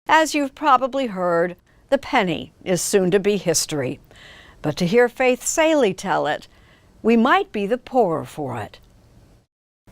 As you've probably heard, the penny is soon to be history. But to hear Faith Salie tell it, we might be the poorer for it.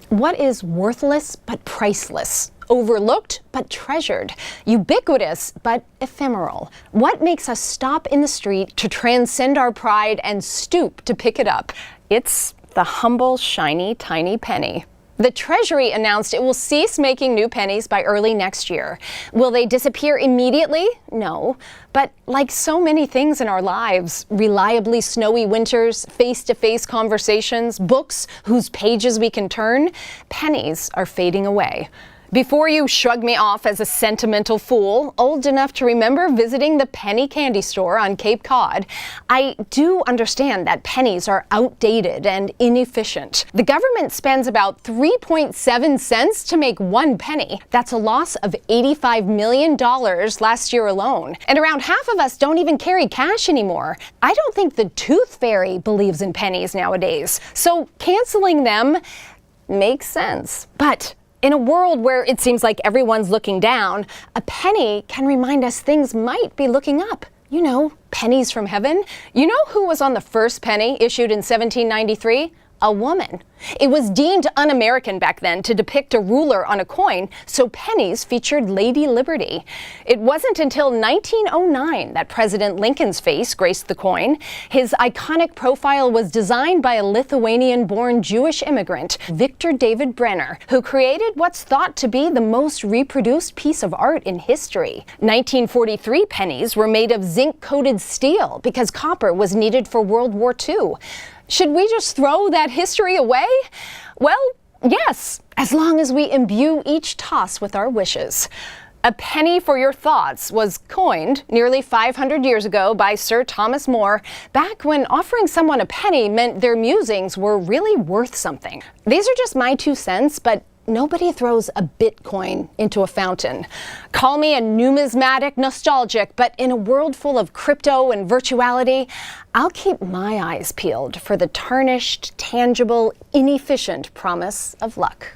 What is worthless but priceless? Overlooked but treasured? Ubiquitous but ephemeral? What makes us stop in the street to transcend our pride and stoop to pick it up? It's the humble, shiny, tiny penny. The Treasury announced it will cease making new pennies by early next year. Will they disappear immediately? No. But like so many things in our lives, reliably snowy winters, face-to-face conversations, books whose pages we can turn, pennies are fading away. Before you shrug me off as a sentimental fool, old enough to remember visiting the penny candy store on Cape Cod, I do understand that pennies are outdated and inefficient. The government spends about 3.7 cents to make one penny. That's a loss of $85 million last year alone. And around half of us don't even carry cash anymore. I don't think the tooth fairy believes in pennies nowadays. So canceling them makes sense. But in a world where it seems like everyone's looking down, a penny can remind us things might be looking up. You know, pennies from heaven. You know who was on the first penny issued in 1793? A woman. It was deemed un-American back then to depict a ruler on a coin, so pennies featured Lady Liberty. It wasn't until 1909 that President Lincoln's face graced the coin. His iconic profile was designed by a Lithuanian-born Jewish immigrant, Victor David Brenner, who created what's thought to be the most reproduced piece of art in history. 1943 pennies were made of zinc-coated steel because copper was needed for World War II. Should we just throw that history away? Well, yes, as long as we imbue each toss with our wishes. A penny for your thoughts was coined nearly 500 years ago by Sir Thomas More, back when offering someone a penny meant their musings were really worth something. These are just my 2 cents, but nobody throws a Bitcoin into a fountain. Call me a numismatic nostalgic, but in a world full of crypto and virtuality, I'll keep my eyes peeled for the tarnished, tangible, inefficient promise of luck.